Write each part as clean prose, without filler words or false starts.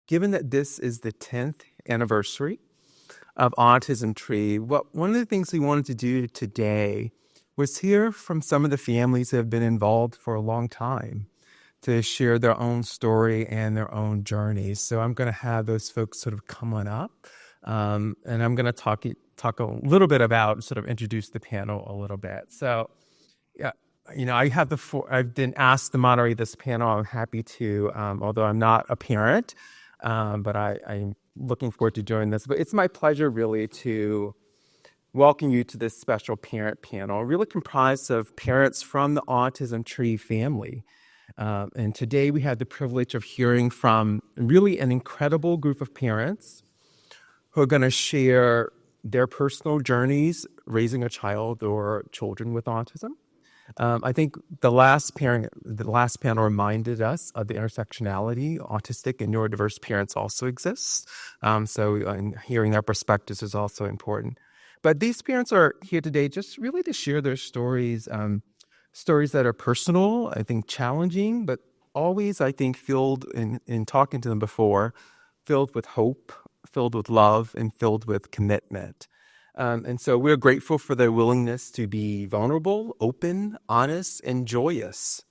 given that this is the 10th anniversary of Autism Tree, one of the things we wanted to do today was hear from some of the families that have been involved for a long time to share their own story and their own journeys. So I'm going to have those folks sort of come on up, and I'm going to talk a little bit about, sort of introduce the panel a little bit. So, yeah, I've been asked to moderate this panel. I'm happy to, although I'm not a parent, but I'm looking forward to doing this. But it's my pleasure really to welcome you to this special parent panel, really comprised of parents from the Autism Tree family. And today we have the privilege of hearing from really an incredible group of parents who are going to share their personal journeys raising a child or children with autism. I think the last panel reminded us of the intersectionality. Autistic and neurodiverse parents also exist. So hearing their perspectives is also important. But these parents are here today just really to share their stories, stories that are personal, I think challenging, but always, I think, filled, in talking to them before, filled with hope, filled with love, and filled with commitment. And so we're grateful for their willingness to be vulnerable, open, honest, and joyous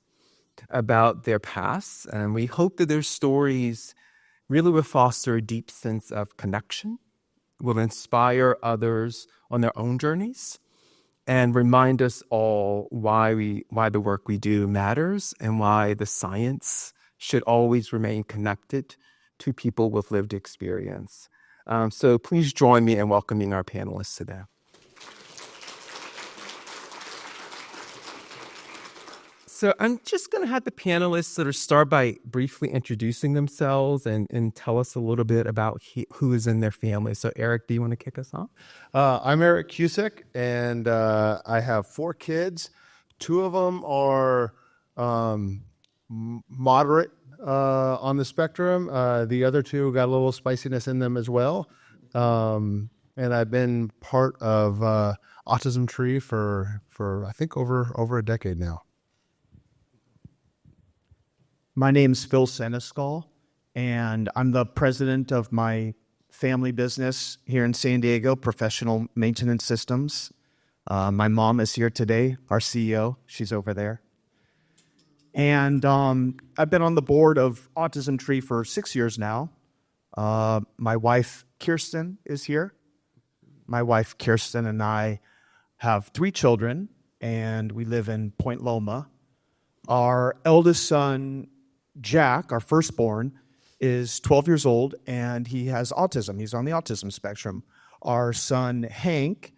about their past. And we hope that their stories really will foster a deep sense of connection, will inspire others on their own journeys, and remind us all why the work we do matters and why the science should always remain connected to people with lived experience. So please join me in welcoming our panelists today. So I'm just going to have the panelists sort of start by briefly introducing themselves and tell us a little bit about who is in their family. So Eric, do you want to kick us off? I'm Eric Cusick, and I have 4 kids. 2 of them are moderate on the spectrum. The other 2 got a little spiciness in them as well. And I've been part of Autism Tree for I think over a decade now. My name's Phil Senescal, and I'm the president of my family business here in San Diego, Professional Maintenance Systems. My mom is here today, our CEO. She's over there. And I've been on the board of Autism Tree for 6 years now. My wife, Kirsten, is here. My wife, Kirsten, and I have 3 children, and we live in Point Loma. Our eldest son, Jack, our firstborn, is 12 years old, and he has autism. He's on the autism spectrum. Our son, Hank,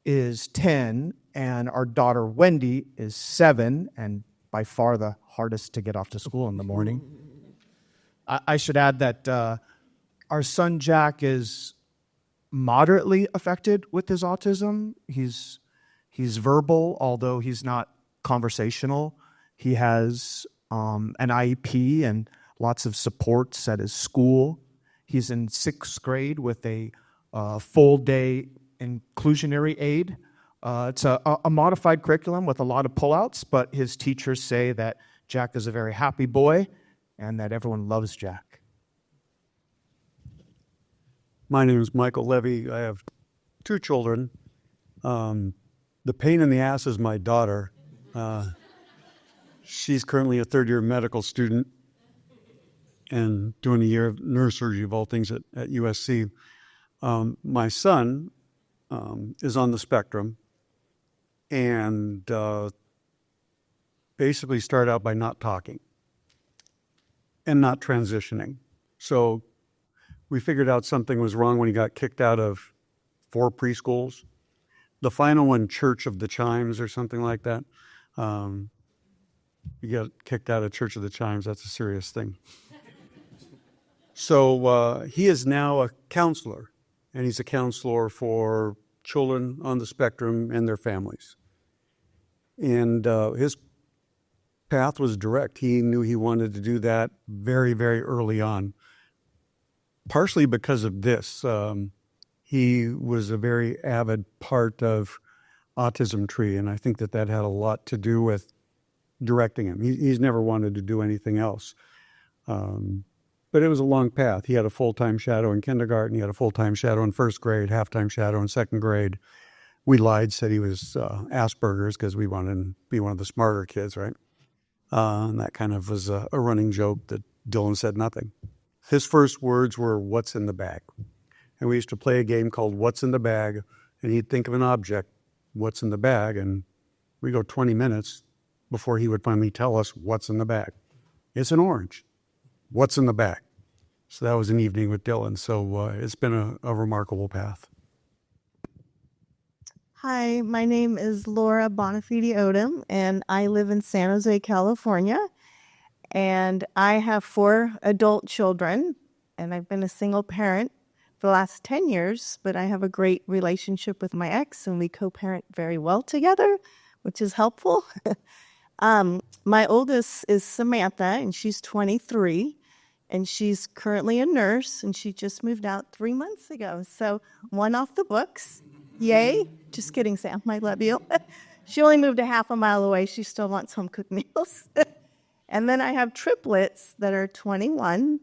is 10, and our daughter, Wendy, is 7, and by far the hardest to get off to school in the morning. I should add that our son, Jack, is moderately affected with his autism. He's verbal, although he's not conversational. He has an IEP and lots of supports at his school. He's in 6th grade with a full-day inclusionary aid. It's a modified curriculum with a lot of pullouts, but his teachers say that Jack is a very happy boy and that everyone loves Jack. My name is Michael Levy. I have 2 children. The pain in the ass is my daughter. She's currently a 3rd-year medical student and doing a year of neurosurgery of all things at USC. My son is on the spectrum and basically started out by not talking and not transitioning. So we figured out something was wrong when he got kicked out of 4 preschools. The final one, Church of the Chimes or something like that. You get kicked out of Church of the Chimes, that's a serious thing. So he is now a counselor, and he's a counselor for children on the spectrum and their families. And his path was direct. He knew he wanted to do that very, very early on, partially because of this. He was a very avid part of Autism Tree, and I think that had a lot to do with directing him. He's never wanted to do anything else. But But it was a long path. He had a full-time shadow in kindergarten. He had a full-time shadow in first grade, half-time shadow in second grade. We lied, said he was Asperger's because we wanted him to be one of the smarter kids, right? And that kind of was a running joke that Dylan said nothing. His first words were, "What's in the bag?" And we used to play a game called What's in the Bag? And he'd think of an object, what's in the bag? And we'd go 20 minutes before he would finally tell us what's in the bag. It's an orange. What's in the bag? So that was an evening with Dylan. So it's been a remarkable path. Hi, my name is Laura Bonafide Odom, and I live in San Jose, California. And I have 4 adult children, and I've been a single parent for the last 10 years, but I have a great relationship with my ex, and we co-parent very well together, which is helpful. My oldest is Samantha, and she's 23, and she's currently a nurse, and she just moved out 3 months ago. So 1 off the books. Yay. Just kidding, Sam. I love you. She only moved a half a mile away. She still wants home-cooked meals. And then I have triplets that are 21,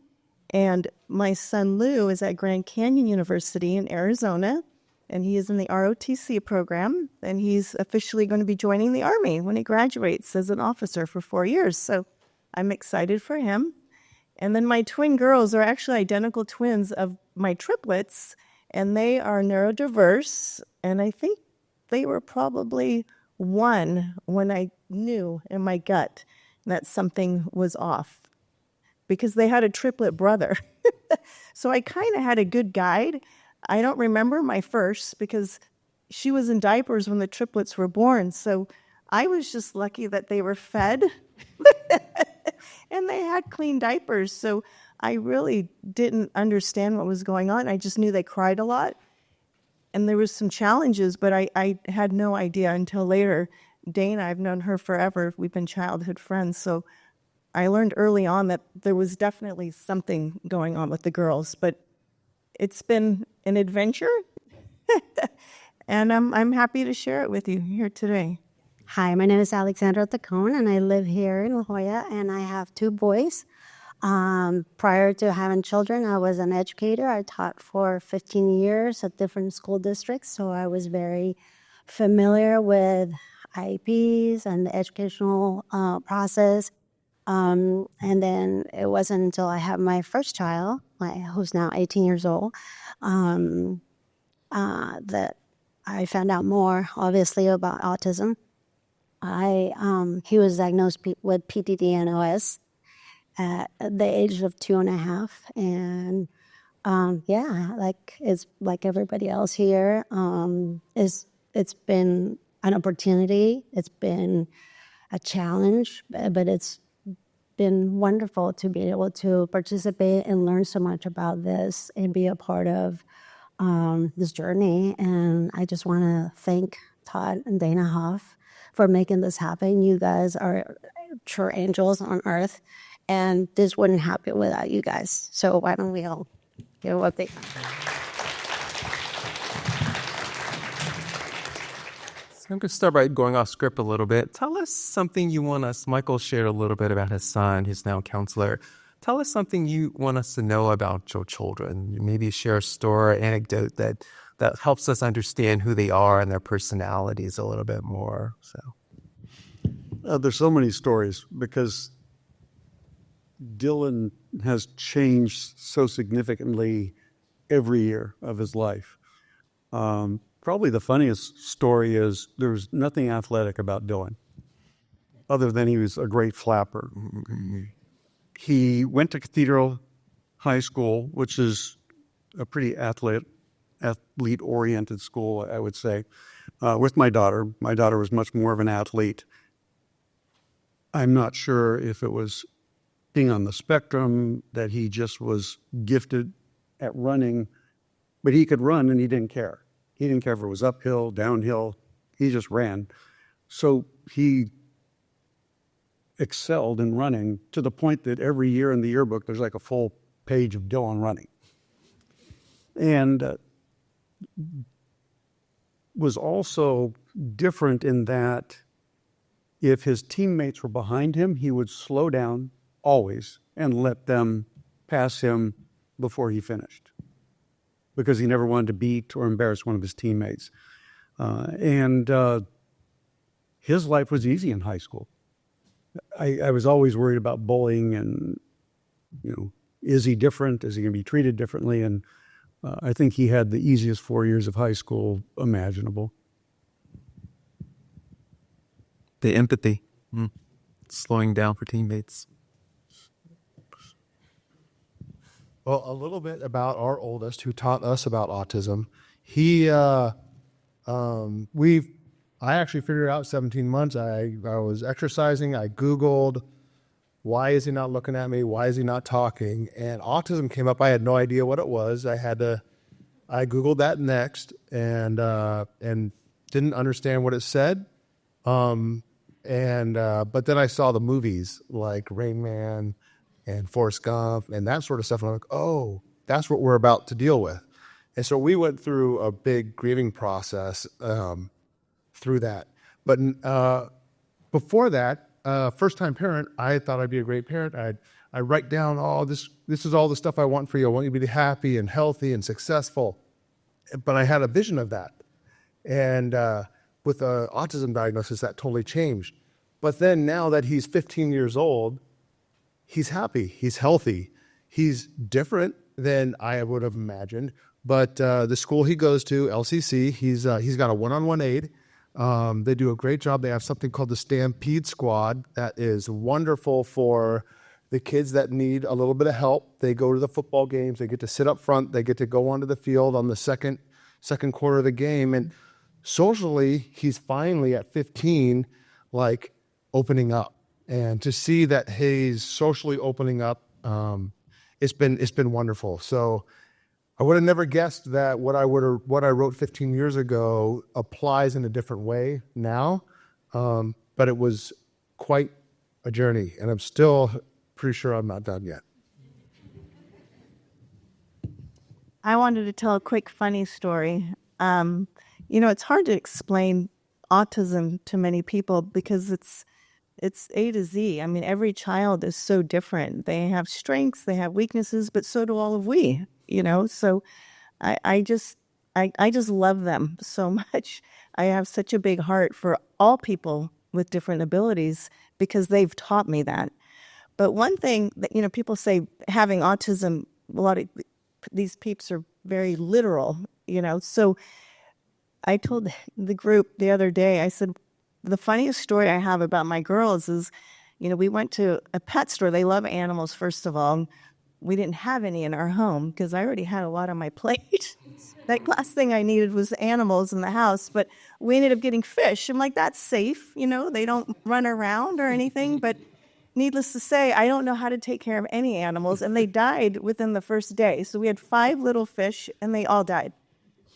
and my son Lou is at Grand Canyon University in Arizona, and he is in the ROTC program, and he's officially going to be joining the Army when he graduates as an officer for 4 years. So I'm excited for him. And then my twin girls are actually identical twins of my triplets, and they are neurodiverse, and I think they were probably 1 when I knew in my gut that something was off, because they had a triplet brother. So I kind of had a good guide. I don't remember my first because she was in diapers when the triplets were born, so I was just lucky that they were fed and they had clean diapers. So I really didn't understand what was going on. I just knew they cried a lot. And there was some challenges, but I had no idea until later. Dana, I've known her forever. We've been childhood friends. So I learned early on that there was definitely something going on with the girls. But it's been an adventure. And I'm happy to share it with you here today. Hi, my name is Alexandra Tacone, and I live here in La Jolla, and I have 2 boys. Prior to having children, I was an educator. I taught for 15 years at different school districts, so I was very familiar with IEPs and the educational process. And then it wasn't until I had my first child, who's now 18 years old, that I found out more, obviously, about autism. He was diagnosed with PDD and OS at the age of 2.5, and it's like everybody else here. It's been an opportunity. It's been a challenge, but it's been wonderful to be able to participate and learn so much about this and be a part of this journey. And I just want to thank Todd and Dana Hoff for making this happen. You guys are true angels on earth, and this wouldn't happen without you guys. So why don't we all give a big... So I'm going to start by going off script a little bit. Tell us something you want us. Michael shared a little bit about his son. He's now a counselor. Tell us something you want us to know about your children. Maybe share a story, anecdote that helps us understand who they are and their personalities a little bit more. So There's so many stories because Dylan has changed so significantly every year of his life. Probably the funniest story is there's nothing athletic about Dylan other than he was a great flapper. He went to Cathedral High School, which is a pretty athlete-oriented school, I would say, with my daughter. My daughter was much more of an athlete. I'm not sure if it was being on the spectrum, that he just was gifted at running, but he could run and he didn't care. He didn't care if it was uphill, downhill. He just ran. So he excelled in running to the point that every year in the yearbook, there's like a full page of Dylan running. And was also different in that if his teammates were behind him, he would slow down always and let them pass him before he finished because he never wanted to beat or embarrass one of his teammates. And his life was easy in high school. I was always worried about bullying and, is he different? Is he going to be treated differently? And I think he had the easiest 4 years of high school imaginable. The empathy, slowing down for teammates. Well, a little bit about our oldest who taught us about autism. I actually figured it out 17 months. I was exercising. I Googled, why is he not looking at me? Why is he not talking? And autism came up. I had no idea what it was. I Googled that next and didn't understand what it said. But then I saw the movies like Rain Man and Forrest Gump and that sort of stuff. And I'm like, oh, that's what we're about to deal with. And so we went through a big grieving process through that. But before that, first-time parent, I thought I'd be a great parent. I write down, this is all the stuff I want for you. I want you to be happy and healthy and successful. But I had a vision of that. And with the autism diagnosis, that totally changed. But then now that he's 15 years old, he's happy, he's healthy, he's different than I would have imagined. But the school he goes to, LCC, he's got a one-on-one aide. They do a great job. They have something called the Stampede Squad that is wonderful for the kids that need a little bit of help. They go to the football games. They get to sit up front. They get to go onto the field on the second quarter of the game. And socially, he's finally at 15, like opening up. And to see that he's socially opening up, it's been wonderful. So I would have never guessed that what I wrote 15 years ago applies in a different way now, but it was quite a journey, and I'm still pretty sure I'm not done yet. I wanted to tell a quick funny story. It's hard to explain autism to many people because it's A to Z. I mean, every child is so different. They have strengths, they have weaknesses, but so do all of we. So I just love them so much. I have such a big heart for all people with different abilities because they've taught me that. But one thing that, people say having autism, a lot of these peeps are very literal, So I told the group the other day, I said, the funniest story I have about my girls is, we went to a pet store. They love animals, first of all. We didn't have any in our home because I already had a lot on my plate. That last thing I needed was animals in the house, but we ended up getting fish. I'm like, that's safe, they don't run around or anything. But needless to say, I don't know how to take care of any animals, and they died within the first day. So we had 5 little fish, and they all died.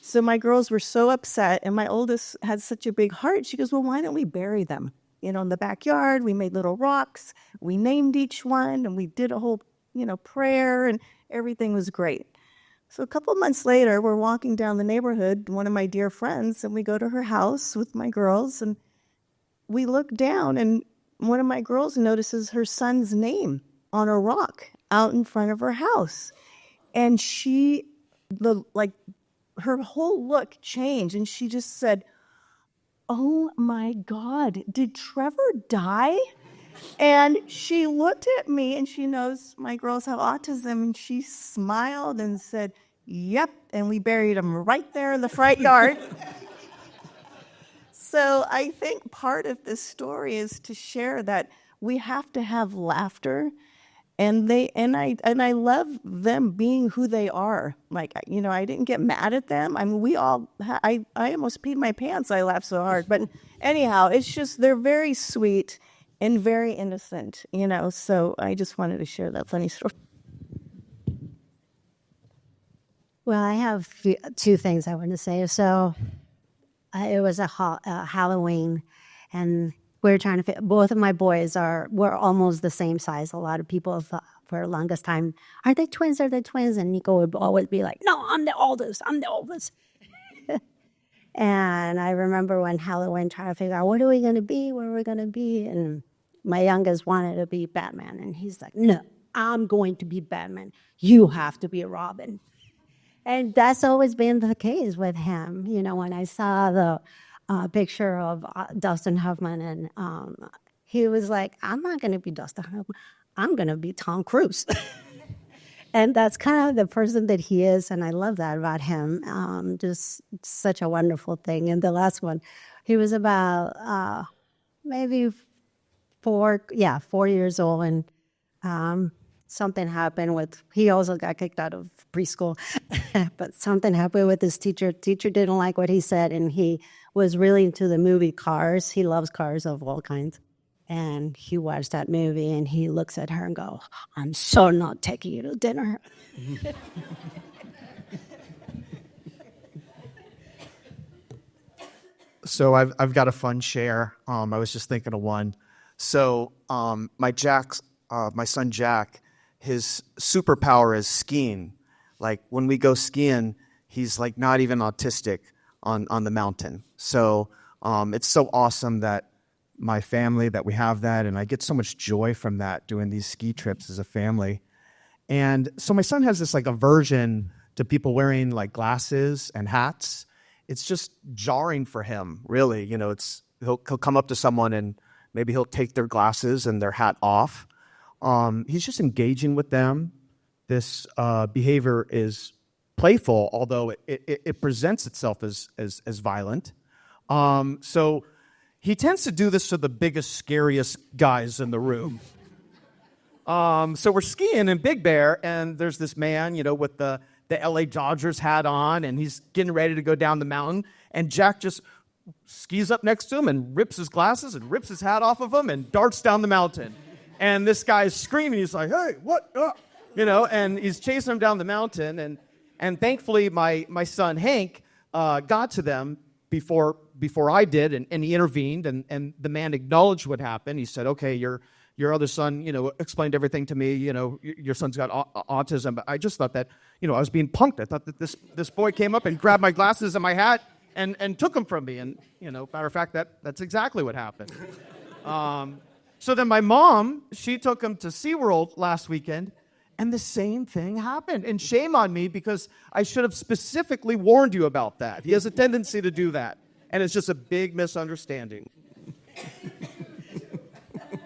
So my girls were so upset, and my oldest had such a big heart. She goes, well, why don't we bury them? In the backyard, we made little rocks. We named each one, and we did a whole prayer, and everything was great. So a couple of months later, we're walking down the neighborhood, one of my dear friends, and we go to her house with my girls, and we look down, and one of my girls notices her son's name on a rock out in front of her house. And her whole look changed, and she just said, oh my God, did Trevor die? And she looked at me, and she knows my girls have autism, and she smiled and said, yep, and we buried him right there in the front yard. So I think part of this story is to share that we have to have laughter, and I love them being who they are. Like, I didn't get mad at them. I mean, I almost peed my pants. I laughed so hard. But anyhow, it's just they're very sweet and very innocent, so I just wanted to share that funny story. Well, I have 2 things I want to say. So it was a Halloween, and we're trying to fit. Both of my boys were almost the same size. A lot of people thought for the longest time, are they twins? Are they twins? And Nico would always be like, no, I'm the oldest. And I remember when Halloween trying to figure out, what are we going to be? What are we going to be? And my youngest wanted to be Batman. And he's like, no, I'm going to be Batman. You have to be Robin. And that's always been the case with him. You know, when I saw the picture of Dustin Hoffman, and he was like, I'm not going to be Dustin Hoffman. I'm going to be Tom Cruise. And that's kind of the person that he is, and I love that about him. Just such a wonderful thing. And the last one, he was about maybe 4 years old, and something happened with, he also got kicked out of preschool, but something happened with his teacher. Teacher didn't like what he said, and he was really into the movie Cars. He loves cars of all kinds. And he watched that movie, and he looks at her and goes, I'm so not taking you to dinner. So I've got a fun share. I was just thinking of one. So my son Jack, his superpower is skiing. Like when we go skiing, he's like not even autistic on the mountain. So it's so awesome that my family, that we have that, and I get so much joy from that, doing these ski trips as a family. And so my son has this like aversion to people wearing like glasses and hats. It's just jarring for him, really. You know, he'll come up to someone and maybe he'll take their glasses and their hat off. He's just engaging with them. This behavior is playful, although it presents itself as violent. So he tends to do this to the biggest, scariest guys in the room. So we're skiing in Big Bear, and there's this man, you know, with the LA Dodgers hat on, and he's getting ready to go down the mountain, and Jack just skis up next to him and rips his glasses and rips his hat off of him and darts down the mountain. And this guy's screaming. He's like, hey, what? You know, and he's chasing him down the mountain. And thankfully, my son Hank got to them before I did, and he intervened, and the man acknowledged what happened. He said, okay, your other son, you know, explained everything to me. You know, your son's got autism. But I just thought that, you know, I was being punked. I thought that this boy came up and grabbed my glasses and my hat and took them from me. And, you know, matter of fact, that's exactly what happened. So then my mom, she took him to SeaWorld last weekend, and the same thing happened. And shame on me, because I should have specifically warned you about that. He has a tendency to do that. And it's just a big misunderstanding.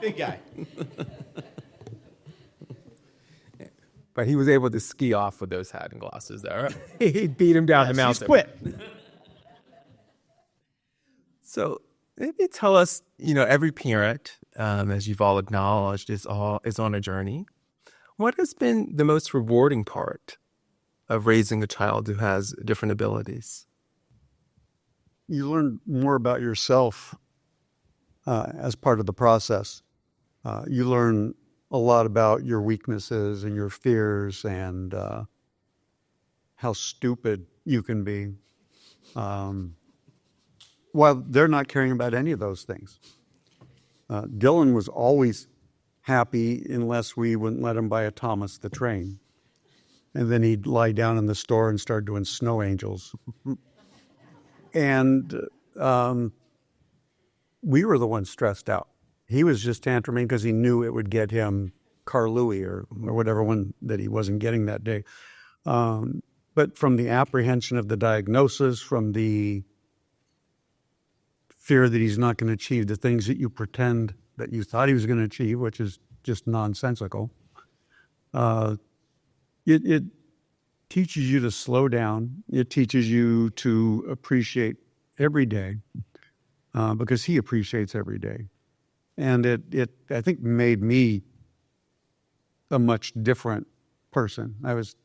Big guy. But he was able to ski off with those hat and glasses there. He beat him down the mountain. He's quit. So maybe tell us, you know, every parent, as you've all acknowledged, is on a journey. What has been the most rewarding part of raising a child who has different abilities? You learn more about yourself as part of the process. You learn a lot about your weaknesses and your fears and how stupid you can be, while they're not caring about any of those things. Dylan was always happy unless we wouldn't let him buy a Thomas the Train. And then he'd lie down in the store and start doing snow angels. And we were the ones stressed out. He was just tantruming because he knew it would get him Carl Louis or whatever one that he wasn't getting that day. But from the apprehension of the diagnosis, from the fear that he's not going to achieve the things that you pretend that you thought he was going to achieve, which is just nonsensical, it teaches you to slow down. It teaches you to appreciate every day because he appreciates every day. And it I think, made me a much different person. I was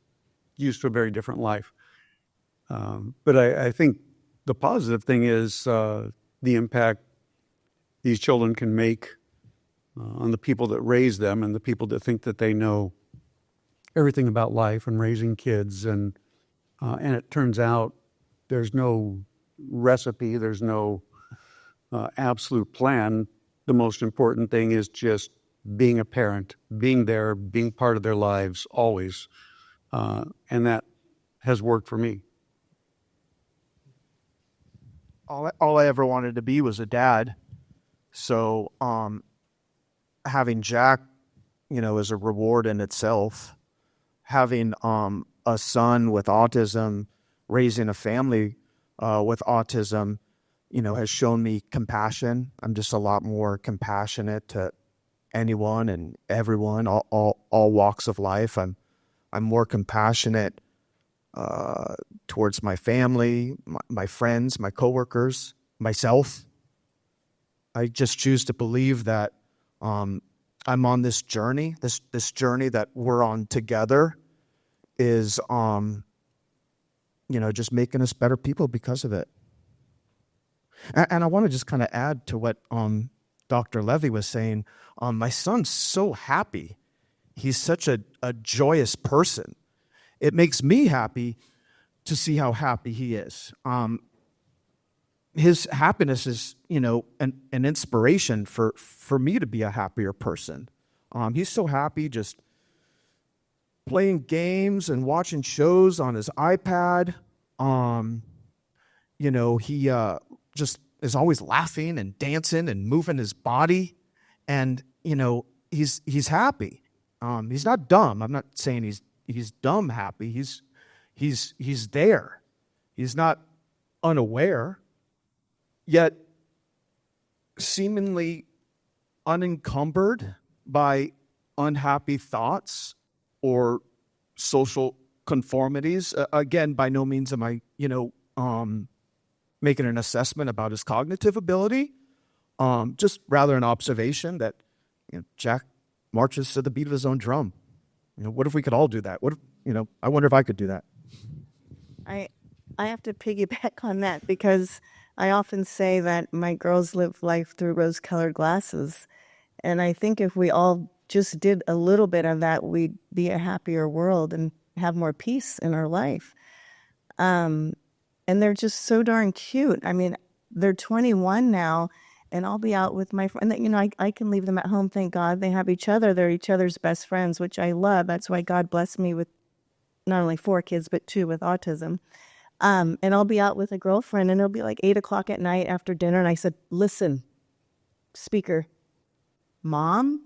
used to a very different life. But I think the positive thing is the impact these children can make on the people that raise them and the people that think that they know everything about life and raising kids. And it turns out there's no recipe, there's no absolute plan. The most important thing is just being a parent, being there, being part of their lives always. And that has worked for me. All I ever wanted to be was a dad. So having Jack, is a reward in itself. Having a son with autism, raising a family with autism, has shown me compassion. I'm just a lot more compassionate to anyone and everyone, all walks of life. I'm more compassionate towards my family, my friends, my coworkers, myself. I just choose to believe that I'm on this journey. This journey that we're on together is, just making us better people because of it. And I want to just kind of add to what Dr. Levy was saying. My son's so happy. He's such a joyous person. It makes me happy to see how happy he is. His happiness is, an inspiration for me to be a happier person. He's so happy just playing games and watching shows on his iPad. He just is always laughing and dancing and moving his body. And, he's happy. He's not dumb. I'm not saying he's dumb happy. He's there. He's not unaware, yet seemingly unencumbered by unhappy thoughts or social conformities. Again, by no means am I, making an assessment about his cognitive ability. Just rather an observation that, Jack marches to the beat of his own drum. What if we could all do that? What if, I wonder if I could do that. I have to piggyback on that because I often say that my girls live life through rose-colored glasses. And I think if we all just did a little bit of that, we'd be a happier world and have more peace in our life. And they're just so darn cute. I mean, they're 21 now, and I'll be out with my friend. I can leave them at home, thank God. They have each other. They're each other's best friends, which I love. That's why God blessed me with not only 4 kids, but 2 with autism. And I'll be out with a girlfriend, and it'll be like 8 o'clock at night after dinner. And I said, listen, speaker, Mom,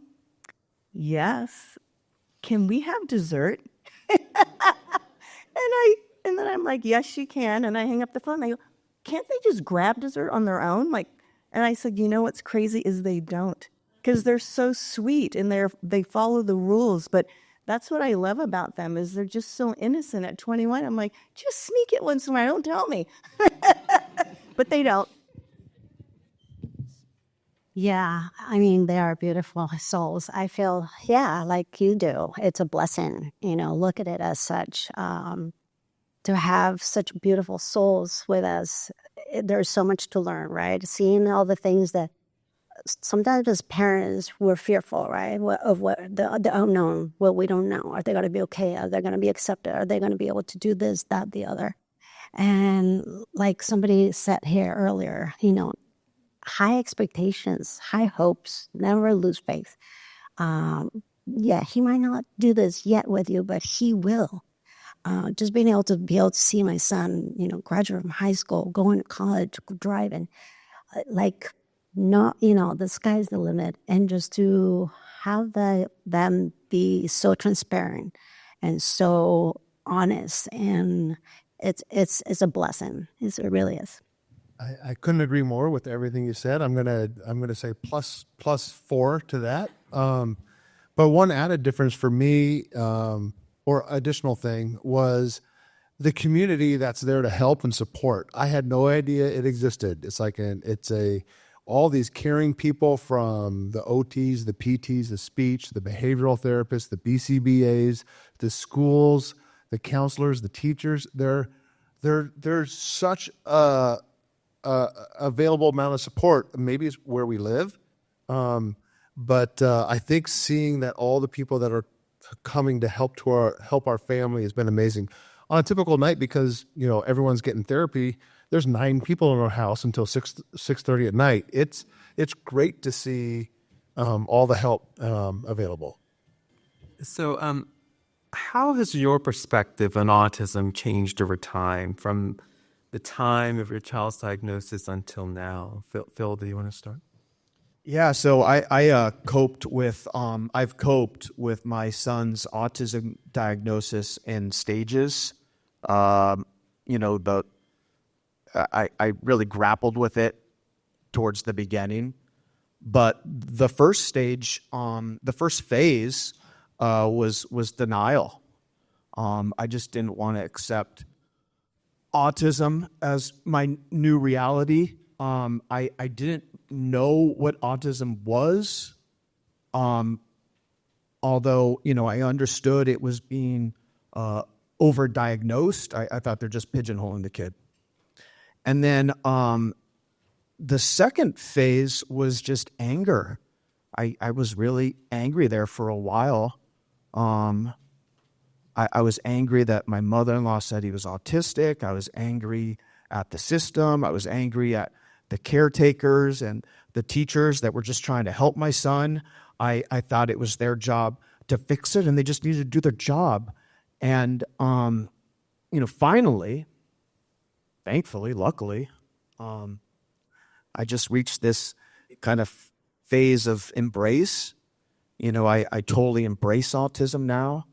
yes, can we have dessert? And then I'm like, yes, she can. And I hang up the phone. And I go, can't they just grab dessert on their own? And I said, what's crazy is they don't, because they're so sweet and they follow the rules. But that's what I love about them is they're just so innocent at 21. I'm like, just sneak it once in a while. Don't tell me. But they don't. Yeah, I mean, they are beautiful souls. I feel, like you do. It's a blessing, look at it as such. To have such beautiful souls with us, there's so much to learn, right? Seeing all the things that sometimes as parents we're fearful, right, of what the unknown, what we don't know. Are they going to be okay? Are they going to be accepted? Are they going to be able to do this, that, the other? And like somebody said here earlier, high expectations, high hopes, never lose faith. He might not do this yet with you, but he will. Just being able to see my son, graduate from high school, going to college, driving, the sky's the limit, and just to have them be so transparent and so honest, and it's a blessing. It really is. I couldn't agree more with everything you said. I'm gonna say plus 4 to that. But one added difference for me, or additional thing, was the community that's there to help and support. I had no idea it existed. It's all these caring people, from the OTs, the PTs, the speech, the behavioral therapists, the BCBAs, the schools, the counselors, the teachers. There's such a available amount of support. Maybe it's where we live, but I think seeing that all the people that are coming to help our family has been amazing. On a typical night, because everyone's getting therapy, there's 9 people in our house until 6:30 at night. It's great to see all the help available. So, how has your perspective on autism changed over time, from the time of your child's diagnosis until now? Phil, do you want to start? Yeah, so I coped with I've coped with my son's autism diagnosis in stages. You know, I really grappled with it towards the beginning, but the first stage, the first phase, was denial. I just didn't want to accept autism as my new reality. I didn't know what autism was, although, you know, I understood it was being overdiagnosed. I thought they're just pigeonholing the kid. And then the second phase was just anger. I was really angry there for a while. I was angry that my mother-in-law said he was autistic. I was angry at the system. I was angry at the caretakers and the teachers that were just trying to help my son. I thought it was their job to fix it, and they just needed to do their job. And, you know, finally, thankfully, luckily, I just reached this kind of phase of embrace. You know, I totally embrace autism now.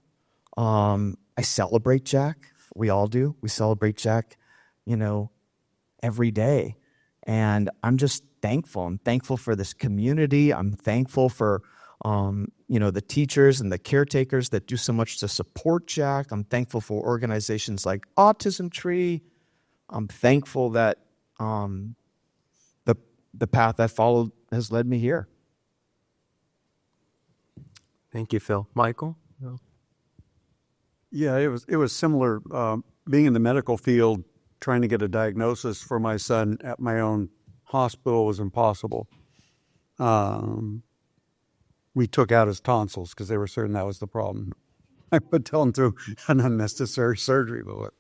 I celebrate Jack. We all do. We celebrate Jack, you know, every day. And I'm just thankful. I'm thankful for this community. I'm thankful for, you know, the teachers and the caretakers that do so much to support Jack. I'm thankful for organizations like Autism Tree. I'm thankful that the path I followed has led me here. Thank you, Phil. Michael? Yeah, it was similar. Being in the medical field, trying to get a diagnosis for my son at my own hospital was impossible. We took out his tonsils because they were certain that was the problem. I put him through an unnecessary surgery, but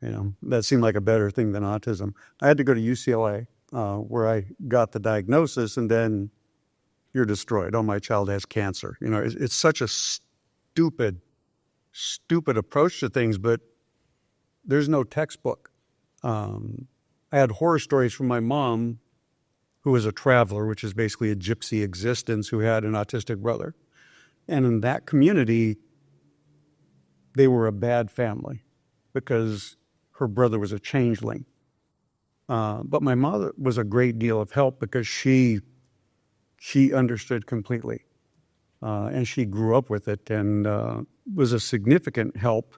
you know, that seemed like a better thing than autism. I had to go to UCLA, where I got the diagnosis, and then you're destroyed. Oh, my child has cancer. You know, it's such a stupid approach to things, but there's no textbook. I had horror stories from my mom, who was a traveler, which is basically a gypsy existence, who had an autistic brother. And in that community, they were a bad family because her brother was a changeling. But my mother was a great deal of help because she understood completely. And she grew up with it and was a significant help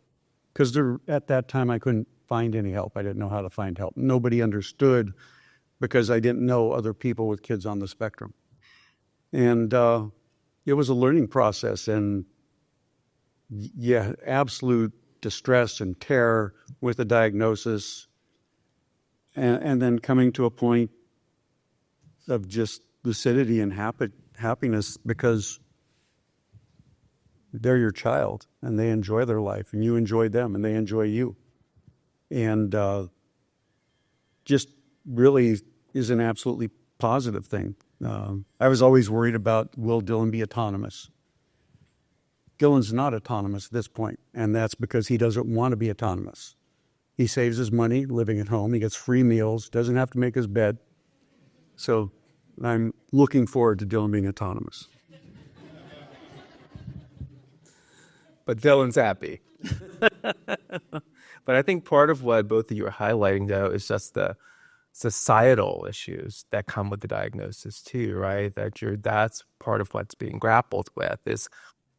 because at that time I couldn't find any help. I didn't know how to find help. Nobody understood because I didn't know other people with kids on the spectrum. And it was a learning process, and yeah, absolute distress and terror with the diagnosis, and then coming to a point of just lucidity and happiness because they're your child and they enjoy their life and you enjoy them and they enjoy you. And just really is an absolutely positive thing. I was always worried about, will Dylan be autonomous? Dylan's not autonomous at this point, and that's because he doesn't want to be autonomous. He saves his money living at home. He gets free meals, doesn't have to make his bed. So I'm looking forward to Dylan being autonomous. But Dylan's happy. But I think part of what both of you are highlighting, though, is just the societal issues that come with the diagnosis too, right? That's part of what's being grappled with is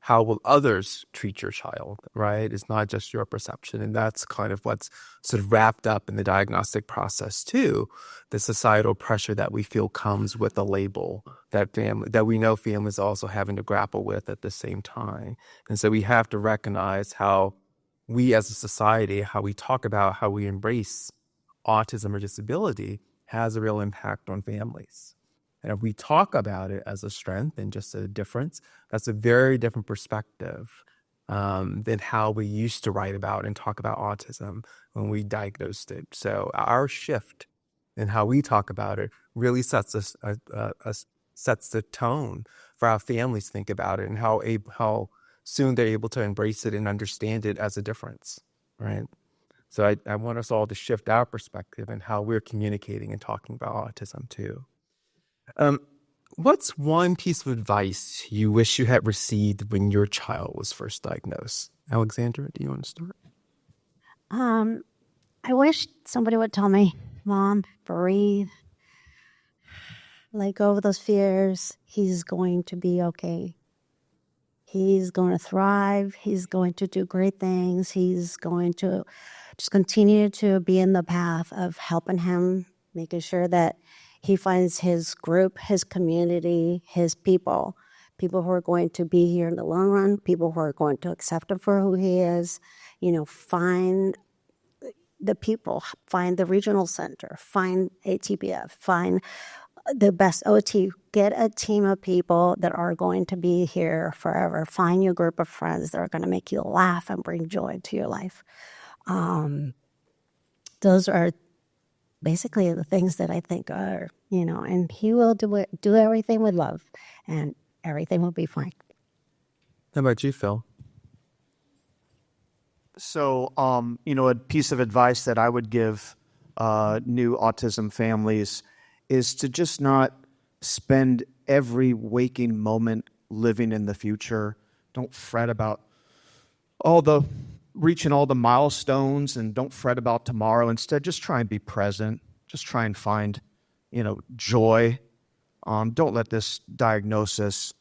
how will others treat your child, right? It's not just your perception. And that's kind of what's sort of wrapped up in the diagnostic process too. The societal pressure that we feel comes with the label that we know families are also having to grapple with at the same time. And so we have to recognize how we as a society, how we talk about, how we embrace autism or disability has a real impact on families. And if we talk about it as a strength and just a difference, that's a very different perspective than how we used to write about and talk about autism when we diagnosed it. So our shift in how we talk about it really sets the tone for how families think about it and how soon they're able to embrace it and understand it as a difference, right? So I want us all to shift our perspective and how we're communicating and talking about autism too. what's one piece of advice you wish you had received when your child was first diagnosed? Alexandra, do you want to start? I wish somebody would tell me, Mom, breathe, let go of those fears. He's going to be okay. He's going to thrive. He's going to do great things. He's going to just continue to be in the path of helping him, making sure that he finds his group, his community, his people who are going to be here in the long run, people who are going to accept him for who he is, find the people, find the regional center, find ATPF, find the best OT, get a team of people that are going to be here forever. Find your group of friends that are going to make you laugh and bring joy to your life. Those are basically the things that I think are, and he will do everything with love, and everything will be fine. How about you, Phil? So, a piece of advice that I would give new autism families is to just not spend every waking moment living in the future. Don't fret about reaching all the milestones, and don't fret about tomorrow. Instead, just try and be present. Just try and find, joy. Don't let this diagnosis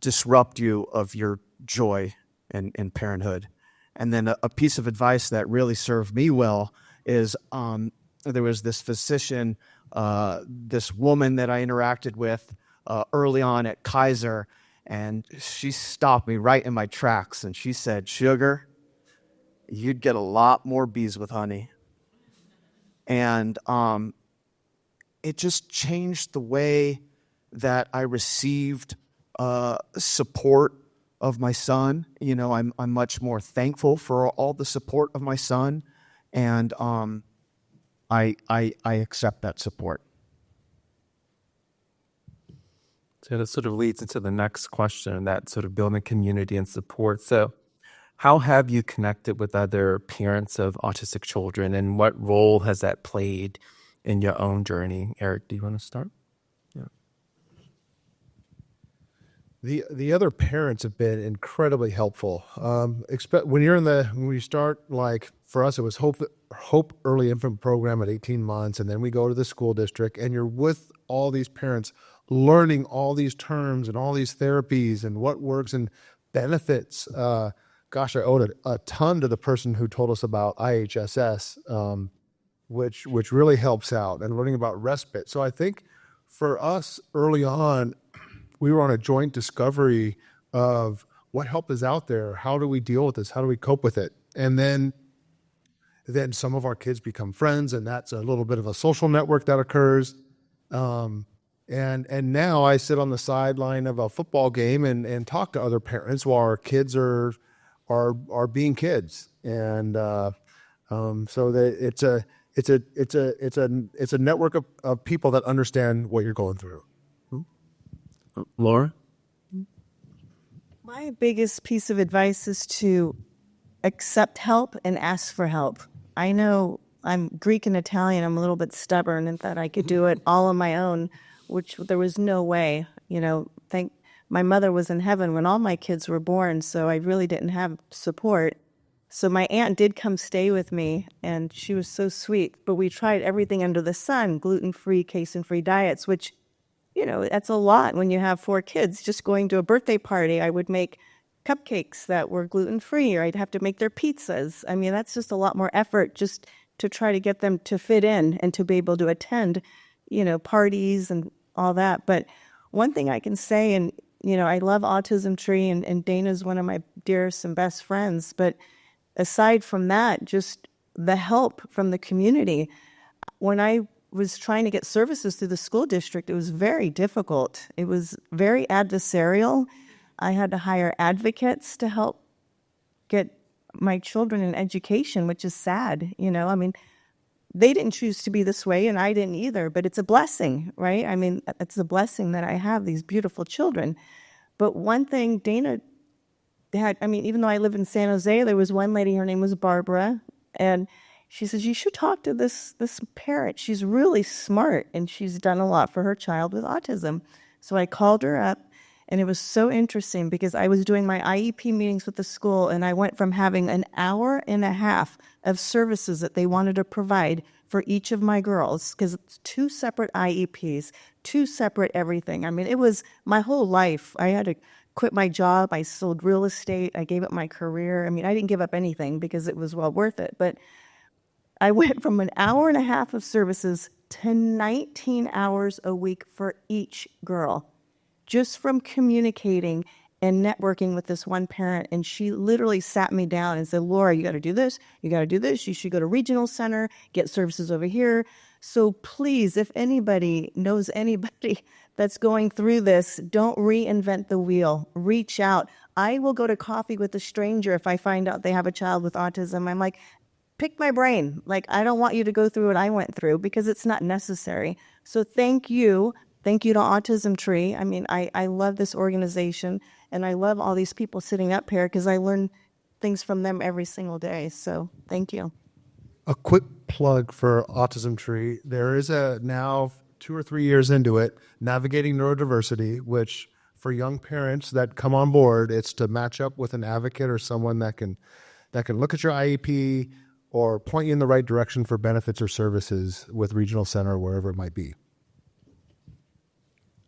disrupt you of your joy in parenthood. And then a piece of advice that really served me well is there was this physician, this woman that I interacted with early on at Kaiser, and she stopped me right in my tracks, and she said, "Sugar, you'd get a lot more bees with honey." And it just changed the way that I received support of my son. I'm much more thankful for all the support of my son, and I accept that support. So that sort of leads into the next question, that sort of building community and support. So how have you connected with other parents of autistic children, and what role has that played in your own journey? Eric, do you want to start? Yeah. The other parents have been incredibly helpful. When you start, like for us, it was Hope Early Infant Program at 18 months, and then we go to the school district, and you're with all these parents, learning all these terms and all these therapies and what works and benefits. Gosh, I owed a ton to the person who told us about IHSS, which really helps out, and learning about respite. So I think for us early on, we were on a joint discovery of what help is out there. How do we deal with this? How do we cope with it? And then some of our kids become friends, and that's a little bit of a social network that occurs. And now I sit on the sideline of a football game and talk to other parents while our kids are being kids. And so that it's a network of people that understand what you're going through. Laura? My biggest piece of advice is to accept help and ask for help. I know I'm Greek and Italian. I'm a little bit stubborn and thought I could do it all on my own, which there was no way. My mother was in heaven when all my kids were born, so I really didn't have support. So my aunt did come stay with me, and she was so sweet. But we tried everything under the sun, gluten-free, casein-free diets, which, that's a lot when you have 4 kids. Just going to a birthday party, I would make cupcakes that were gluten-free, or I'd have to make their pizzas. I mean, that's just a lot more effort just to try to get them to fit in and to be able to attend, parties and all that. But one thing I can say, and, I love Autism Tree, and Dana's one of my dearest and best friends. But aside from that, just the help from the community. When I was trying to get services through the school district, it was very difficult. It was very adversarial. I had to hire advocates to help get my children an education, which is sad. They didn't choose to be this way, and I didn't either, but it's a blessing, right? It's a blessing that I have these beautiful children. But one thing Dana had, even though I live in San Jose, there was one lady, her name was Barbara, and She says, you should talk to this parent. She's really smart, and she's done a lot for her child with autism. So I called her up, and it was so interesting because I was doing my IEP meetings with the school, and I went from having an hour and a half of services that they wanted to provide for each of my girls, because it's 2 separate IEPs, 2 separate everything. I mean, it was my whole life. I had to quit my job. I sold real estate. I gave up my career. I mean, I didn't give up anything because it was well worth it. But I went from an hour and a half of services to 19 hours a week for each girl, just from communicating and networking with this one parent. And she literally sat me down and said, Laura, you got to do this. You got to do this. You should go to regional center, get services over here. So please, if anybody knows anybody that's going through this, don't reinvent the wheel. Reach out. I will go to coffee with a stranger if I find out they have a child with autism. I'm like, pick my brain. Like, I don't want you to go through what I went through because it's not necessary. So thank you. Thank you to Autism Tree. I mean, I love this organization, and I love all these people sitting up here because I learn things from them every single day. So thank you. A quick plug for Autism Tree. There is a now 2 or 3 years into it, Navigating Neurodiversity, which for young parents that come on board, it's to match up with an advocate or someone that can look at your IEP or point you in the right direction for benefits or services with regional center or wherever it might be.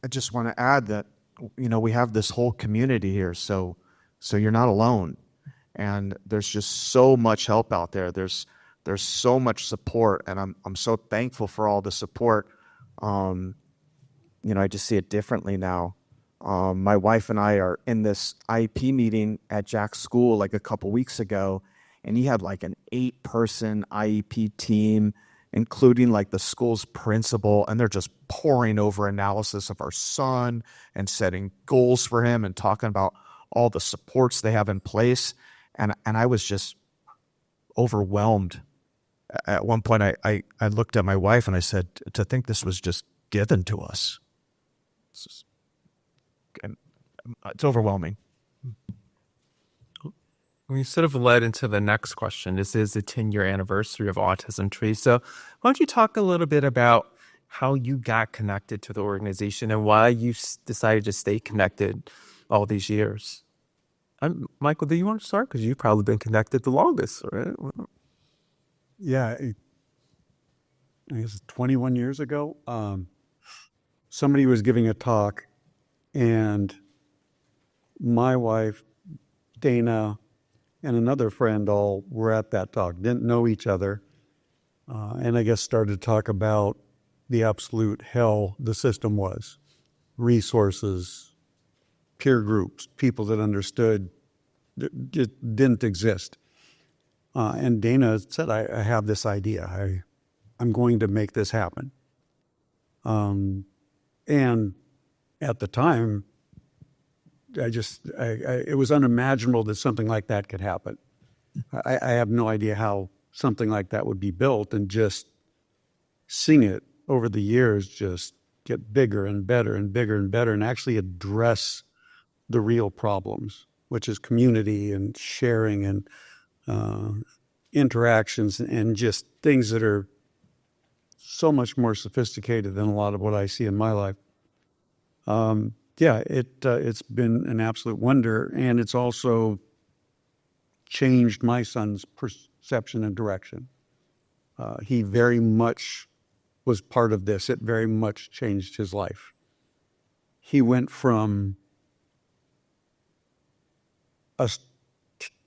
I just want to add that, we have this whole community here, so you're not alone. And there's just so much help out there. There's so much support, and I'm so thankful for all the support. I just see it differently now. My wife and I are in this IEP meeting at Jack's school like a couple weeks ago, and he had like an 8-person IEP team, including like the school's principal, and they're just poring over analysis of our son and setting goals for him and talking about all the supports they have in place. And I was just overwhelmed. At one point, I looked at my wife and I said, to think this was just given to us. It's overwhelming. We sort of led into the next question. This is the 10-year anniversary of Autism Tree. So why don't you talk a little bit about how you got connected to the organization and why you decided to stay connected all these years? Michael, do you want to start? Because you've probably been connected the longest, right? Yeah, I guess 21 years ago, somebody was giving a talk, and my wife, Dana, and another friend all were at that talk, didn't know each other, and I guess started to talk about the absolute hell the system was. Resources, peer groups, people that understood just didn't exist. And Dana said, I have this idea. I'm going to make this happen. And at the time, it was unimaginable that something like that could happen. I have no idea how something like that would be built, and just seeing it over the years just get bigger and better and bigger and better and actually address the real problems, which is community and sharing and interactions and just things that are so much more sophisticated than a lot of what I see in my life. It's been an absolute wonder, and it's also changed my son's perception and direction. He very much was part of this. It very much changed his life. He went from us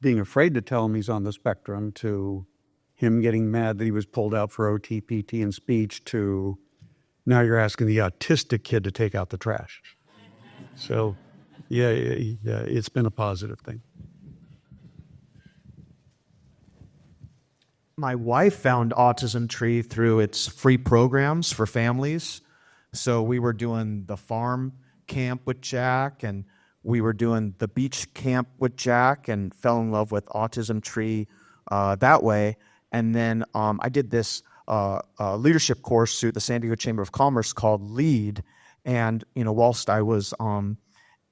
being afraid to tell him he's on the spectrum to him getting mad that he was pulled out for OT, PT, and speech to now you're asking the autistic kid to take out the trash. So, yeah, it's been a positive thing. My wife found Autism Tree through its free programs for families. So we were doing the farm camp with Jack, and we were doing the beach camp with Jack, and fell in love with Autism Tree that way. And then I did this leadership course through the San Diego Chamber of Commerce called LEAD. And, whilst I was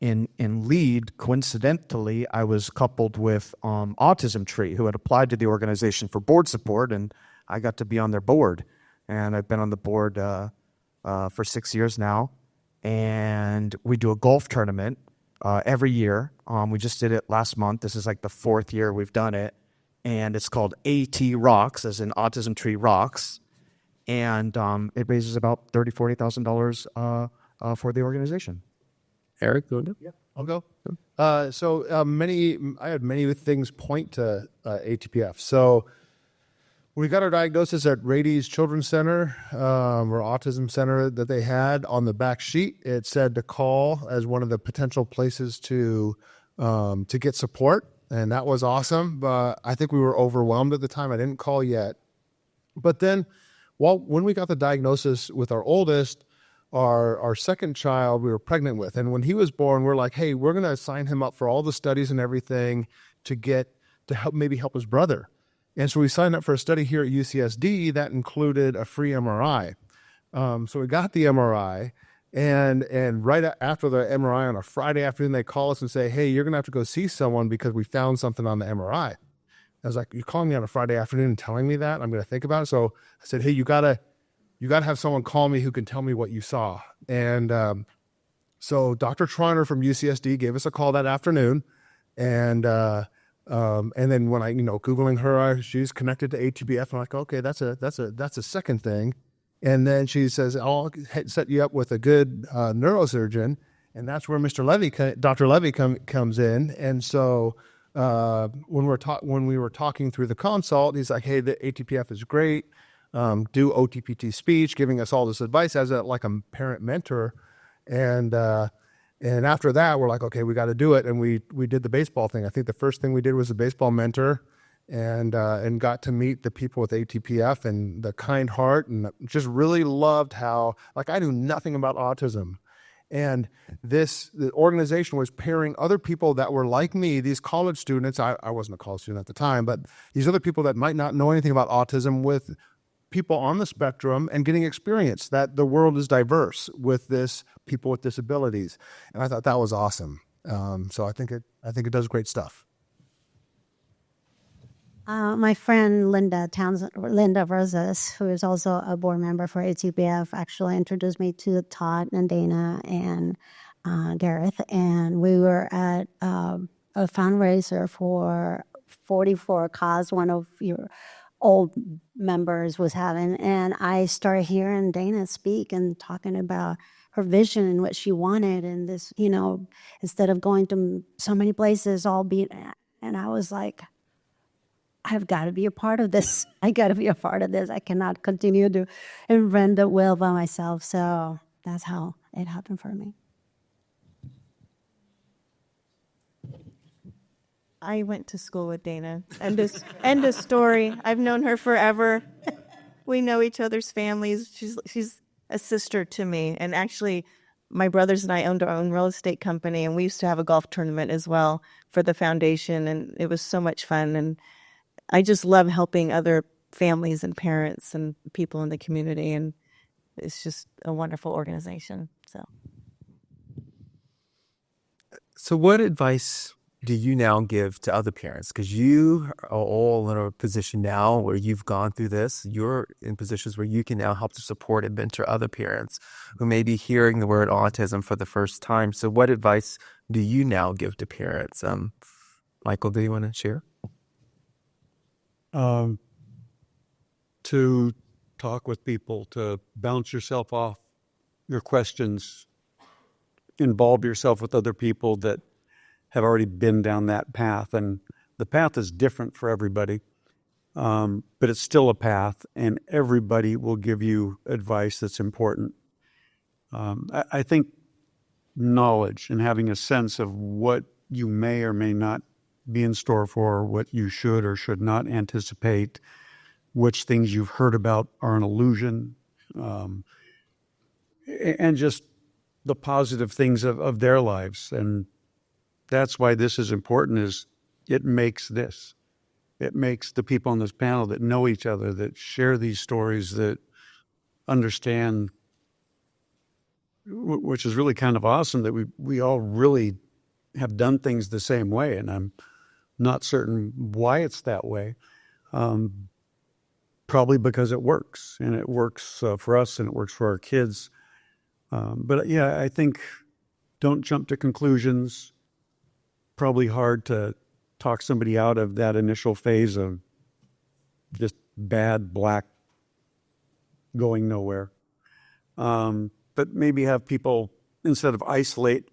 in LEAD, coincidentally, I was coupled with Autism Tree, who had applied to the organization for board support. And I got to be on their board, and I've been on the board for 6 years now. And we do a golf tournament every year. We just did it last month. This is like the 4th year we've done it, and it's called AT Rocks, as in Autism Tree Rocks, and it raises about $30,000-$40,000 for the organization. Eric, go ahead. Yeah, I'll go. I had many things point to ATPF. So we got our diagnosis at Rady's Children's Center, or Autism Center that they had. On the back sheet, it said to call as one of the potential places to get support, and that was awesome. But I think we were overwhelmed at the time. I didn't call yet. But then, when we got the diagnosis with our oldest, our second child we were pregnant with, and when he was born, we're like, hey, we're going to sign him up for all the studies and everything to help his brother. And so we signed up for a study here at UCSD that included a free MRI. So we got the MRI, and right after the MRI on a Friday afternoon, they call us and say, hey, you're going to have to go see someone because we found something on the MRI. I was like, you're calling me on a Friday afternoon and telling me that? I'm going to think about it. So I said, hey, you gotta have someone call me who can tell me what you saw. And so Dr. Triner from UCSD gave us a call that afternoon, and then when I, Googling her, she's connected to ATPF. I'm like, okay, that's a second thing. And then she says, I'll set you up with a good neurosurgeon. And that's where Dr. Levy comes in. And so when we were talking through the consult, he's like, hey, the ATPF is great. Do OTPT speech, giving us all this advice as a parent mentor. And after that, we're like, okay, we got to do it. And we did the baseball thing. I think the first thing we did was a baseball mentor, and got to meet the people with ATPF and the kind heart, and just really loved how, I knew nothing about autism. And the organization was pairing other people that were like me, these college students. I wasn't a college student at the time, but these other people that might not know anything about autism with people on the spectrum, and getting experience that the world is diverse with people with disabilities. And I thought that was awesome. So I think it does great stuff. My friend Linda Rosas, who is also a board member for ATPF, actually introduced me to Todd and Dana and Gareth, and we were at a fundraiser for 44 cause one of your old members was having, and I started hearing Dana speak and talking about her vision and what she wanted, and this, instead of going to so many places, and I was like, I've got to be a part of this. I got to be a part of this. I cannot continue to invent the wheel by myself. So that's how it happened for me. I went to school with Dana. End of story. I've known her forever. We know each other's families. She's a sister to me. And actually, my brothers and I owned our own real estate company, and we used to have a golf tournament as well for the foundation, and it was so much fun. And I just love helping other families and parents and people in the community, and it's just a wonderful organization. So what advice do you now give to other parents? Because you are all in a position now where you've gone through this. You're in positions where you can now help to support and mentor other parents who may be hearing the word autism for the first time. So what advice do you now give to parents? Michael, do you want to share? To talk with people, to bounce yourself off your questions, involve yourself with other people that have already been down that path. And the path is different for everybody, but it's still a path, and everybody will give you advice that's important. I think knowledge and having a sense of what you may or may not be in store for, what you should or should not anticipate, which things you've heard about are an illusion, and just the positive things of their lives. And that's why this is important, is it makes the people on this panel that know each other, that share these stories, that understand, which is really kind of awesome, that we all really have done things the same way. And I'm not certain why it's that way. probably because it works, and it works for us, and it works for our kids. But yeah, I think don't jump to conclusions. Probably hard to talk somebody out of that initial phase of just bad black going nowhere. But maybe have people, instead of isolate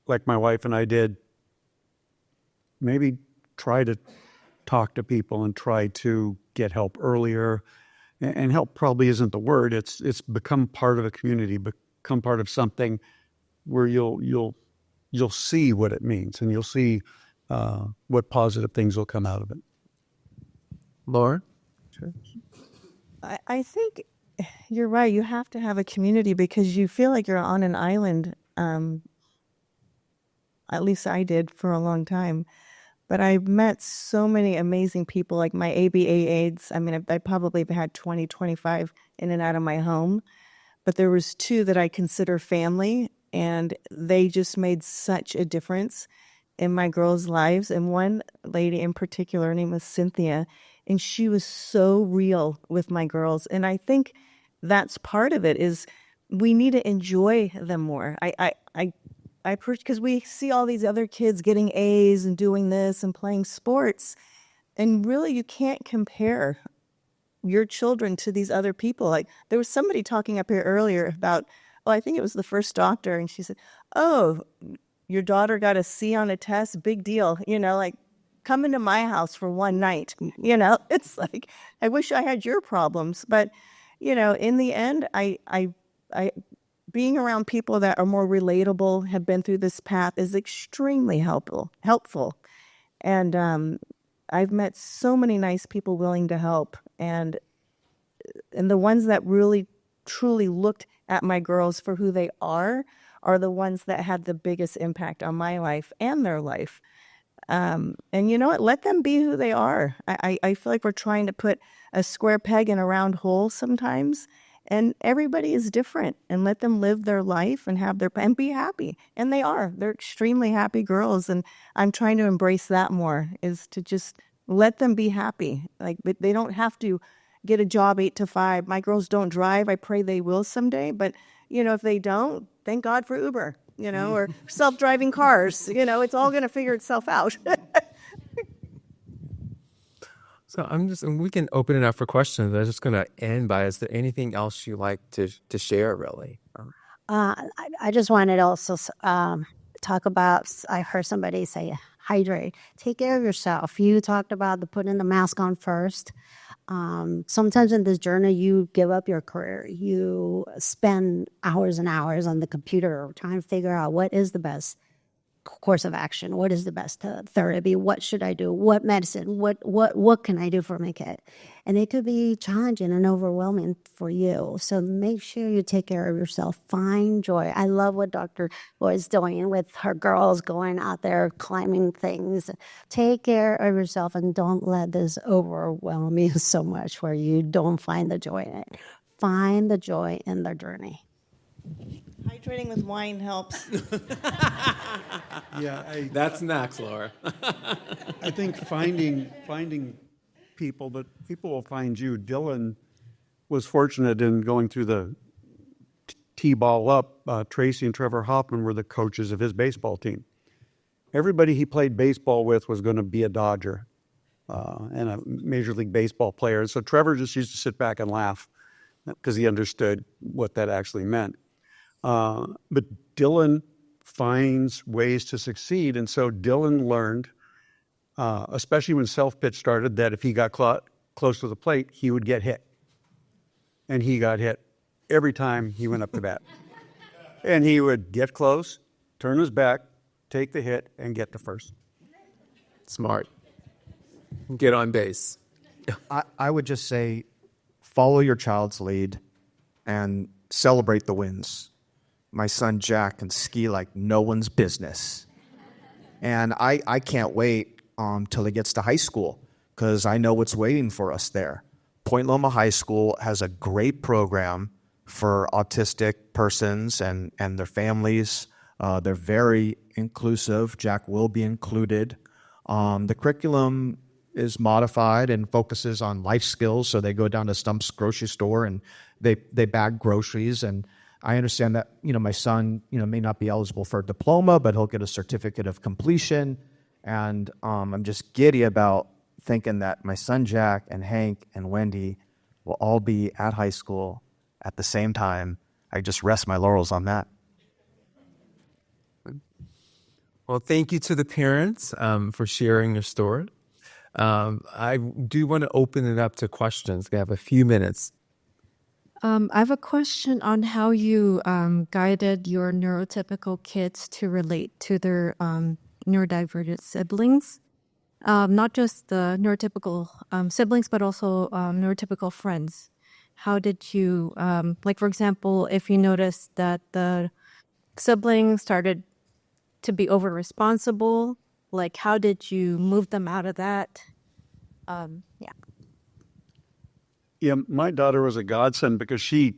like my wife and I did, maybe try to talk to people and try to get help earlier. And help probably isn't the word. It's become part of a community, become part of something where you'll see what it means, and you'll see what positive things will come out of it. Laura? Sure. I think you're right. You have to have a community because you feel like you're on an island. At least I did for a long time. But I've met so many amazing people, like my ABA aides. I mean, I probably have had 20, 25 in and out of my home. But there was 2 that I consider family, and they just made such a difference in my girls' lives. And one lady in particular, her name was Cynthia, and she was so real with my girls. And I think that's part of it, is we need to enjoy them more. Because we see all these other kids getting A's and doing this and playing sports, and really you can't compare your children to these other people. Like, there was somebody talking up here earlier about, I think it was the first doctor, and she said, "Oh, your daughter got a C on a test, big deal, like come into my house for one night." It's like, I wish I had your problems. But in the end, I being around people that are more relatable, have been through this path, is extremely helpful. And I've met so many nice people willing to help. And the ones that really, truly looked at my girls for who they are the ones that had the biggest impact on my life and their life. And you know what? Let them be who they are. I feel like we're trying to put a square peg in a round hole sometimes. And everybody is different, and let them live their life and be happy. And they are. They're extremely happy girls. And I'm trying to embrace that more, is to just let them be happy. Like, they don't have to get a job 8 to 5. My girls don't drive. I pray they will someday. But, if they don't, thank God for Uber, or self-driving cars. It's all going to figure itself out. So we can open it up for questions. I'm just going to end by, is there anything else you like to share, really? I just wanted to also talk about, I heard somebody say, hydrate. Take care of yourself. You talked about putting the mask on first. Sometimes in this journey, you give up your career. You spend hours and hours on the computer trying to figure out what is the best course of action, what is the best therapy, what should I do, what medicine, what can I do for my kid. And it could be challenging and overwhelming for you. So make sure you take care of yourself. Find joy. I love what Dr. was doing with her girls going out there climbing things. Take care of yourself and don't let this overwhelm you so much where you don't find the joy in it. Find the joy in the journey. Hydrating with wine helps. Yeah, That's next, Laura. I think finding people, but people will find you. Dylan was fortunate in going through the T-ball up. Tracy and Trevor Hoffman were the coaches of his baseball team. Everybody he played baseball with was going to be a Dodger and a Major League Baseball player. So Trevor just used to sit back and laugh because he understood what that actually meant. But Dylan finds ways to succeed. And so Dylan learned, especially when self-pitch started, that if he got close to the plate, he would get hit. And he got hit every time he went up to bat. And he would get close, turn his back, take the hit, and get to first. Smart. Get on base. I would just say follow your child's lead and celebrate the wins. My son Jack can ski like no one's business. And I can't wait till he gets to high school because I know what's waiting for us there. Point Loma High School has a great program for autistic persons and their families. They're very inclusive. Jack will be included. The curriculum is modified and focuses on life skills. So they go down to Stump's grocery store and they bag groceries. And I understand that, my son, may not be eligible for a diploma, but he'll get a certificate of completion. And I'm just giddy about thinking that my son Jack and Hank and Wendy will all be at high school at the same time. I just rest my laurels on that. Well, thank you to the parents for sharing your story. I do want to open it up to questions. We have a few minutes. I have a question on how you guided your neurotypical kids to relate to their neurodivergent siblings. Not just the neurotypical siblings, but also neurotypical friends. How did you, for example, if you noticed that the sibling started to be over-responsible, how did you move them out of that? Yeah, my daughter was a godsend because she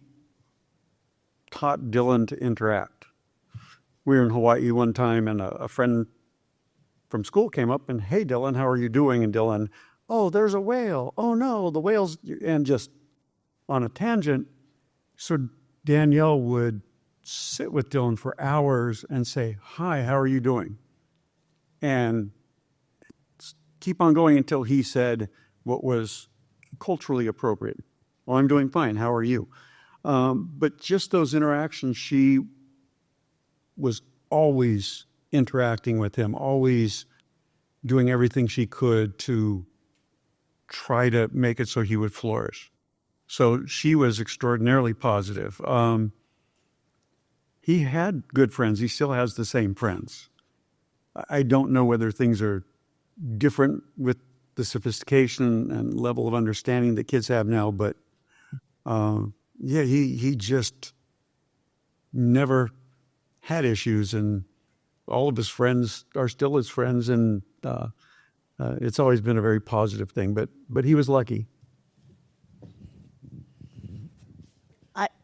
taught Dylan to interact. We were in Hawaii one time, and a friend from school came up and, "Hey, Dylan, how are you doing?" And Dylan, "Oh, there's a whale. Oh, no, the whale's..." And just on a tangent. So Danielle would sit with Dylan for hours and say, "Hi, how are you doing?" And keep on going until he said what was culturally appropriate. "Well, I'm doing fine. How are you?" But just those interactions, she was always interacting with him, always doing everything she could to try to make it so he would flourish. So she was extraordinarily positive. He had good friends. He still has the same friends. I don't know whether things are different with the sophistication and level of understanding that kids have now, but he just never had issues, and all of his friends are still his friends, and it's always been a very positive thing, but he was lucky.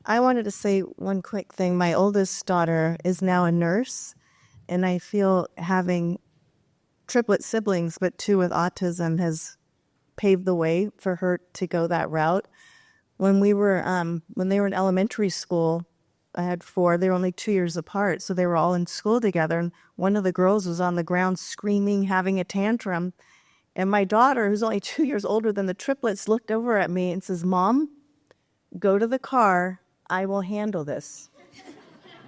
I wanted to say one quick thing. My oldest daughter is now a nurse, and I feel having triplet siblings, but two with autism, has paved the way for her to go that route. When they were in elementary school, I had four. They were only 2 years apart, so they were all in school together. And one of the girls was on the ground screaming, having a tantrum. And my daughter, who's only 2 years older than the triplets, looked over at me and says, "Mom, go to the car. I will handle this."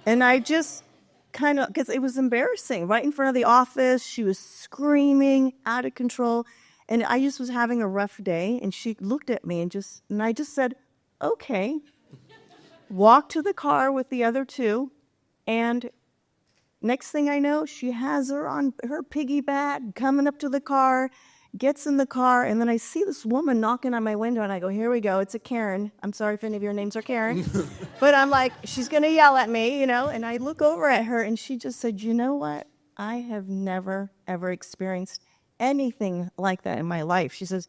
And I just kind of, because it was embarrassing. Right in front of the office, she was screaming, out of control. And I just was having a rough day. And she looked at me and I just said, "Okay." Walked to the car with the other two. And next thing I know, she has her on her piggyback, coming up to the car, gets in the car, and then I see this woman knocking on my window, and I go, "Here we go, it's a Karen. I'm sorry if any of your names are Karen." But I'm like, she's going to yell at me, and I look over at her, and she just said, "You know what? I have never, ever experienced anything like that in my life." She says,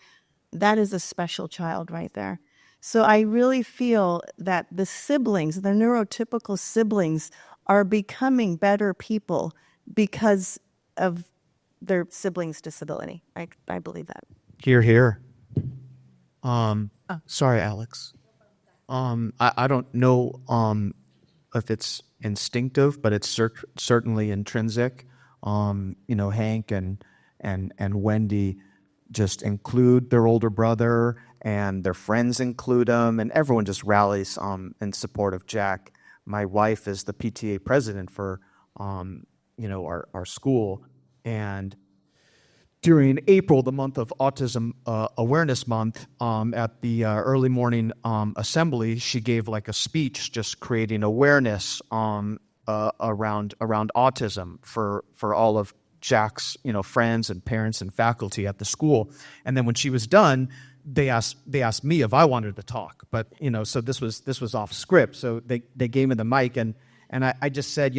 "That is a special child right there." So I really feel that the siblings, the neurotypical siblings, are becoming better people because of their siblings' disability. I believe that. Here. Sorry, Alex. I don't know if it's instinctive, but it's certainly intrinsic. Hank and Wendy just include their older brother, and their friends include them, and everyone just rallies in support of Jack. My wife is the PTA president for our school, and during April, the month of Autism Awareness Month, at the early morning assembly, she gave a speech just creating awareness around autism for all of Jack's friends and parents and faculty at the school. And then when she was done, they asked me if I wanted to talk, but so this was off script. So they gave me the mic, and I just said,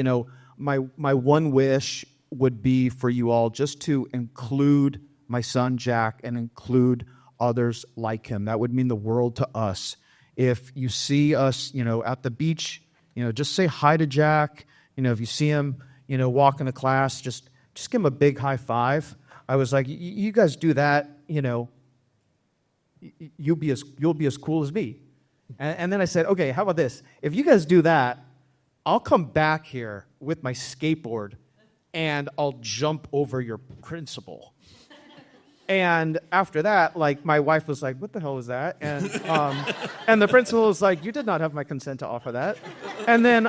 my one wish would be for you all just to include my son Jack and include others like him. That would mean the world to us. If you see us, at the beach, just say hi to Jack. If you see him, walking to class, just give him a big high five. I was like, you guys do that, you'll be as cool as me. And then I said, okay, how about this? If you guys do that, I'll come back here with my skateboard and I'll jump over your principal. And after that, like, my wife was like, what the hell was that? And the principal was like, you did not have my consent to offer that. And then,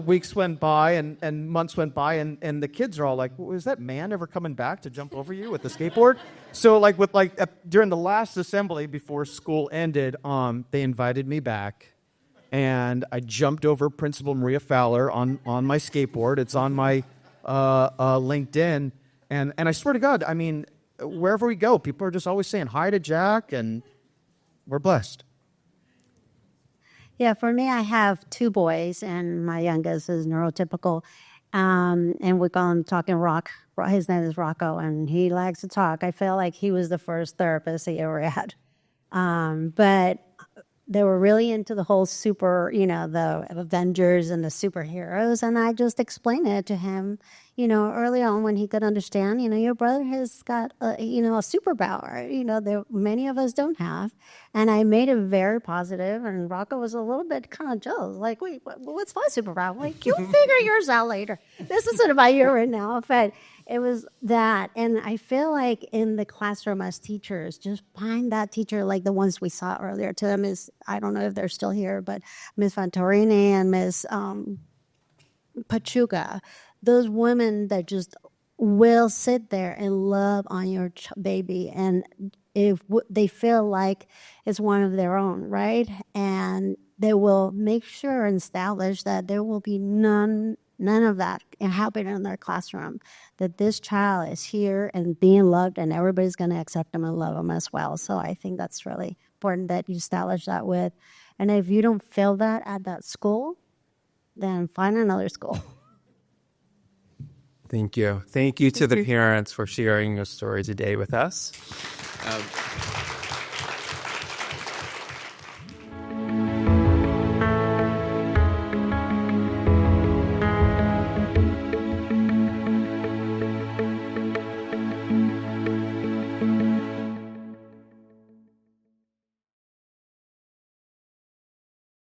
weeks went by and months went by, and the kids are all like, well, is that man ever coming back to jump over you with the skateboard? So, during the last assembly before school ended, they invited me back, and I jumped over Principal Maria Fowler on my skateboard. It's on my LinkedIn. And I swear to God, I mean, wherever we go, people are just always saying hi to Jack, and we're blessed. Yeah, for me, I have 2 boys, and my youngest is neurotypical. And we call him Talking Rock. His name is Rocco, and he likes to talk. I feel like he was the first therapist he ever had. But they were really into the whole the Avengers and the superheroes, and I just explained it to him, early on when he could understand, your brother has got, a superpower, many of us don't have. And I made it very positive, and Rocco was a little bit kind of jealous, like, wait, what's my superpower? I'm like, you'll figure yours out later. This isn't about you right now. But it was that. And I feel like in the classroom as teachers, just find that teacher, like the ones we saw earlier. To them is, I don't know if they're still here, but Miss Fantorini and Miss Pachuca, those women that just will sit there and love on your baby, and if they feel like it's one of their own, right? And they will make sure and establish that there will be none of that happening in their classroom, that this child is here and being loved, and everybody's going to accept them and love them as well. So I think that's really important that you establish that with. And if you don't feel that at that school, then find another school. Thank you. Thank you to the parents for sharing your story today with us.